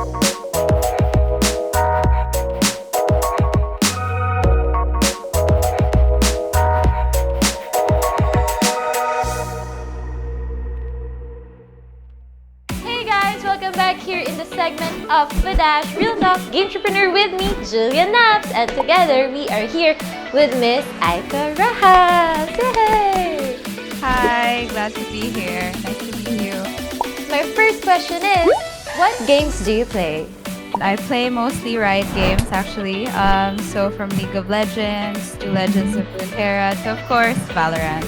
Hey guys, welcome back here in the segment of The Dash Real Talk Gametrepreneur with me, Julia Napz, and together we are here with Miss Aika Rojas. Yay! Hi, glad to be here. Nice to meet you. My first question is, what games do you play? I play mostly Riot games actually. So from League of Legends to Legends of Runeterra to of course Valorant.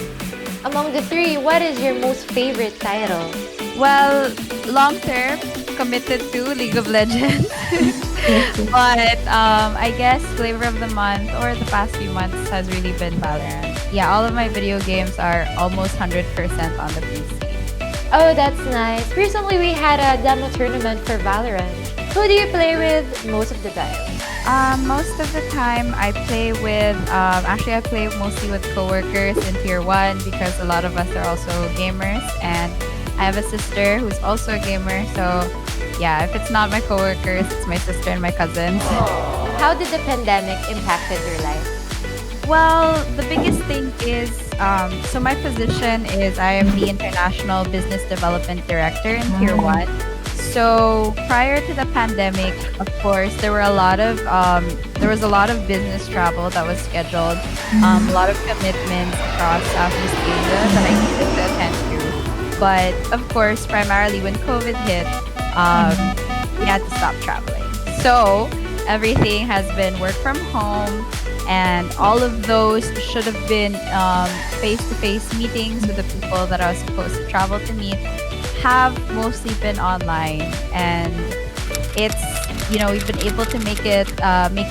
Among the three, what is your most favorite title? Well, long term committed to League of Legends. But I guess flavor of the month or the past few months has really been Valorant. Yeah, all of my video games are almost 100% on the PC. Oh, that's nice. Recently, we had a demo tournament for Valorant. Who do you play with most of the time? Most of the time, I play with, I play mostly with coworkers in Tier 1 because a lot of us are also gamers. And I have a sister who's also a gamer. So, yeah, if it's not my coworkers, it's my sister and my cousins. How did the pandemic impacted your life? Well, the biggest thing is, so my position is I am the International Business Development Director in Tier 1. So prior to the pandemic, of course, there was a lot of business travel that was scheduled, a lot of commitments across Southeast Asia that I needed to attend to. But of course, primarily when COVID hit, we had to stop traveling. So everything has been work from home, and all of those should have been face-to-face meetings with the people that I was supposed to travel to meet have mostly been online, and it's we've been able to make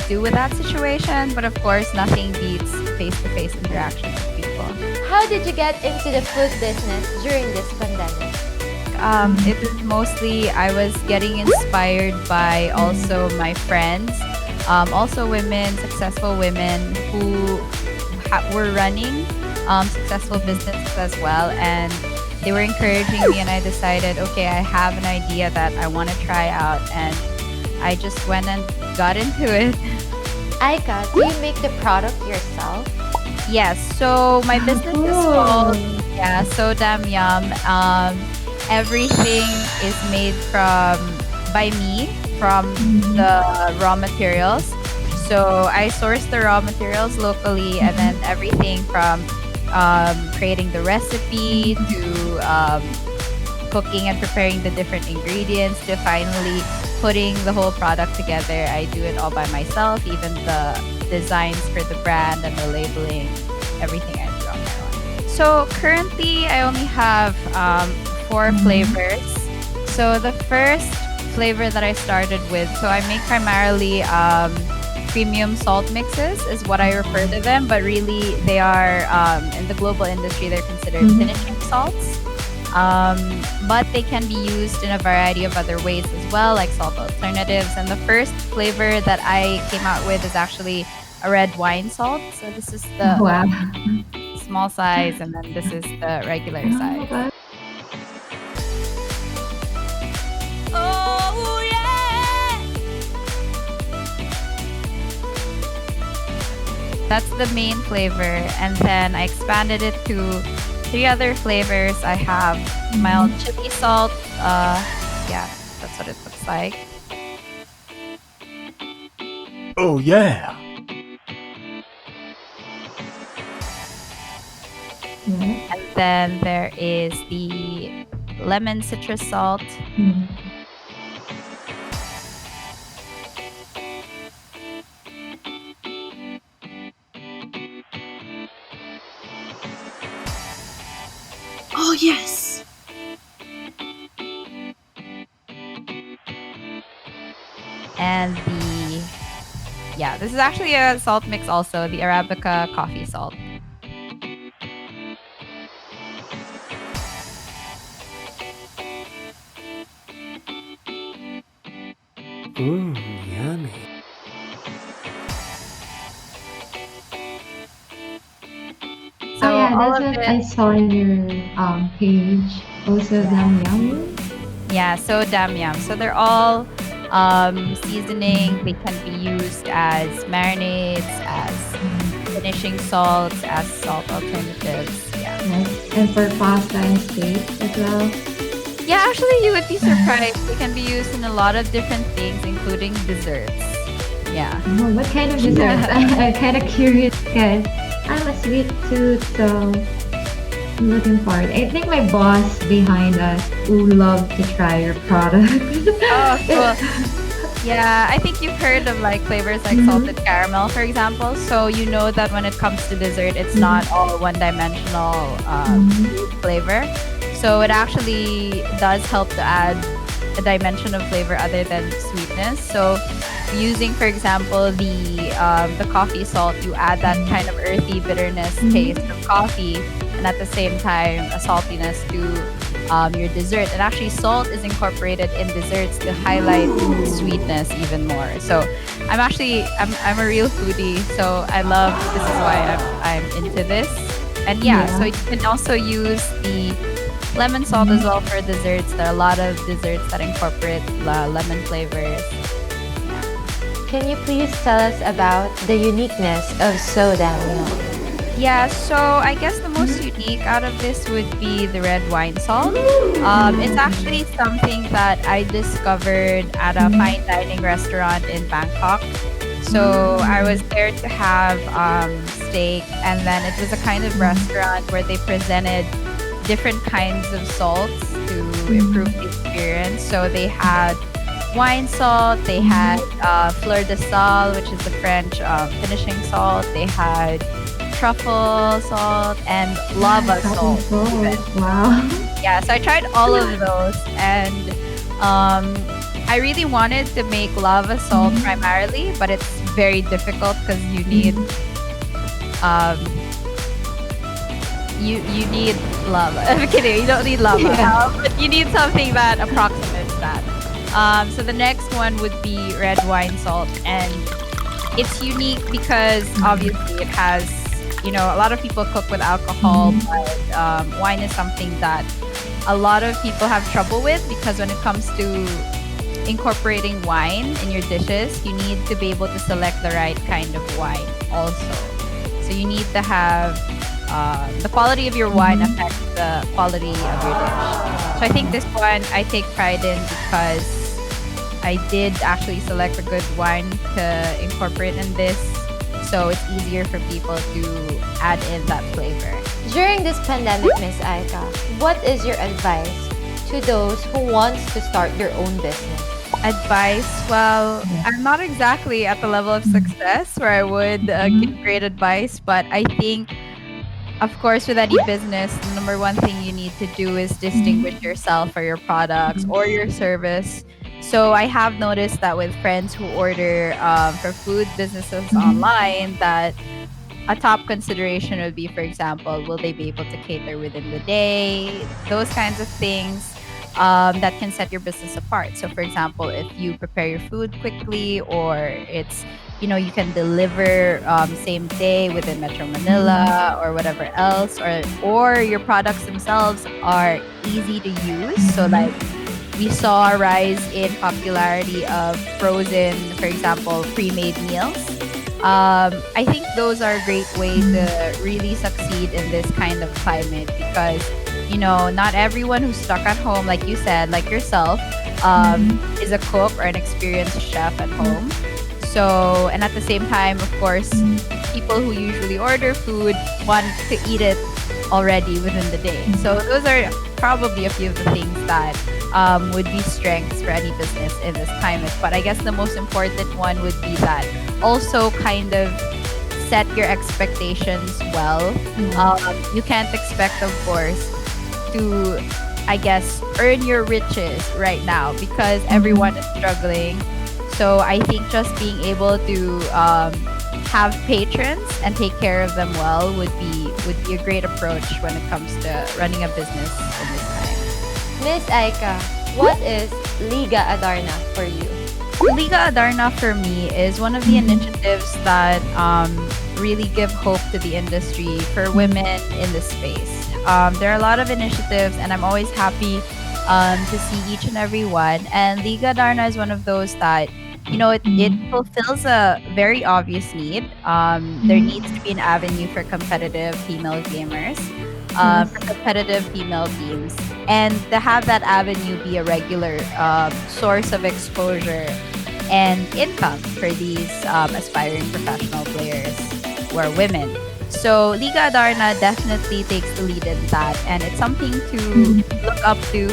do with that situation, but of course nothing beats face-to-face interaction with people. How did you get into the food business during this pandemic? It was mostly I was getting inspired by also my friends, also successful women who were running successful businesses as well, and they were encouraging me, and I decided, okay, I have an idea that I want to try out, and I just went and got into it. Aika, do you make the product yourself? Yes, so my business is called So Damn Yum. Everything is made by me from the raw materials. So I source the raw materials locally, and then everything from creating the recipe to cooking and preparing the different ingredients to finally putting the whole product together. I do it all by myself, even the designs for the brand and the labeling, everything I do on my own. So currently I only have 4 flavors. So the first flavor that I started with, so I make primarily premium salt mixes is what I refer to them, but really they are in the global industry they're considered finishing salts, but they can be used in a variety of other ways as well, like salt alternatives. And the first flavor that I came out with is actually a red wine salt. So this is the small size, and then this is the regular size. That's the main flavor, and then I expanded it to 3 other flavors. I have mild chili salt. That's what it looks like. Oh yeah. And then there is the lemon citrus salt. Oh, yes! And this is actually a salt mix also, the Arabica coffee salt. Yummy. So that's what I saw in your page. Also, Yum Yum. Yeah, so Damn Yum. So they're all seasoning. They can be used as marinades, as finishing salts, as salt alternatives. Yeah. Yes. And for pasta and steak as well. Yeah, actually, you would be surprised. They can be used in a lot of different things, including desserts. Yeah. Oh, what kind of desserts? I'm kind of curious because I'm a sweet tooth, so I'm looking forward. I think my boss behind us would love to try your product. Oh, cool. Yeah, I think you've heard of like flavors like salted caramel, for example. So you know that when it comes to dessert, it's not all one-dimensional flavor. So it actually does help to add a dimension of flavor other than sweetness. So using, for example, the coffee salt, you add that kind of earthy bitterness taste of coffee, and at the same time a saltiness to your dessert. And actually, salt is incorporated in desserts to highlight sweetness even more. So I'm a real foodie, so I love, this is why I'm into this. And yeah, so you can also use the lemon salt as well for desserts. There are a lot of desserts that incorporate lemon flavors. Can you please tell us about the uniqueness of soda milk? Yeah, so I guess the most unique out of this would be the red wine salt. It's actually something that I discovered at a fine dining restaurant in Bangkok. So I was there to have steak, and then it was a kind of restaurant where they presented different kinds of salts to improve the experience. So they had wine salt, they had fleur de sal, which is the French finishing salt. They had truffle salt and lava salt. Even. Wow. Yeah, so I tried all of those, and I really wanted to make lava salt primarily, but it's very difficult because you need you need lava. I'm kidding, you don't need lava, but you need something that approximates that. So the next one would be red wine salt, and it's unique because obviously it has, a lot of people cook with alcohol, but wine is something that a lot of people have trouble with, because when it comes to incorporating wine in your dishes, you need to be able to select the right kind of wine also. So you need to have the quality of your wine affects the quality of your dish. So I think this one I take pride in because I did actually select a good wine to incorporate in this, so it's easier for people to add in that flavor. During this pandemic, Miss Aika, what is your advice to those who wants to start their own business? Advice? Well, I'm not exactly at the level of success where I would give great advice, but I think, of course, with any business, the number one thing you need to do is distinguish yourself or your products or your service. So I have noticed that with friends who order for food businesses online, that a top consideration would be, for example, will they be able to cater within the day? Those kinds of things that can set your business apart. So, for example, if you prepare your food quickly, or it's, you can deliver same day within Metro Manila or whatever else, or your products themselves are easy to use. So, like, we saw a rise in popularity of frozen, for example, pre-made meals. I think those are a great way to really succeed in this kind of climate, because not everyone who's stuck at home, like you said, like yourself, is a cook or an experienced chef at home. So, and at the same time, of course, people who usually order food want to eat it already within the day. So those are probably a few of the things that would be strengths for any business in this climate. But I guess the most important one would be that also kind of set your expectations well. You can't expect, of course, to, I guess, earn your riches right now, because everyone is struggling. So I think just being able to have patrons and take care of them well would be a great approach when it comes to running a business in this time. Miss Aika, what is Liga Adarna for you? Liga Adarna for me is one of the initiatives that really give hope to the industry for women in this space. There are a lot of initiatives, and I'm always happy to see each and every one. And Liga Darna is one of those that, it fulfills a very obvious need. There needs to be an avenue for competitive female gamers, for competitive female teams, and to have that avenue be a regular source of exposure and income for these aspiring professional players who are women. So Liga Darna definitely takes the lead in that, and it's something to look up to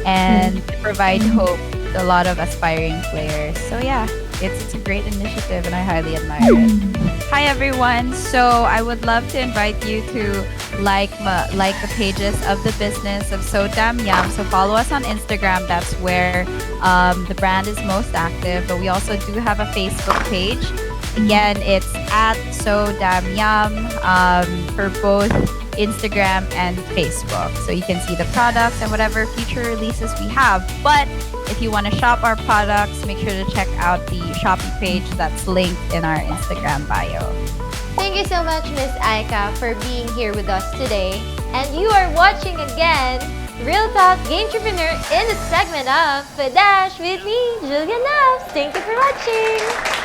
and to provide hope to a lot of aspiring players. So yeah, it's a great initiative, and I highly admire it. Hi everyone. So I would love to invite you to like the pages of the business of So Damn Yum. So follow us on Instagram. That's where the brand is most active. But we also do have a Facebook page. Again, it's at So Damn Yum for both Instagram and Facebook. So you can see the products and whatever future releases we have. But if you want to shop our products, make sure to check out the Shopee page that's linked in our Instagram bio. Thank you so much, Miss Aika, for being here with us today. And you are watching again Real Talk Gametrepreneur in the segment of Dash with me, Julia Napz. Thank you for watching.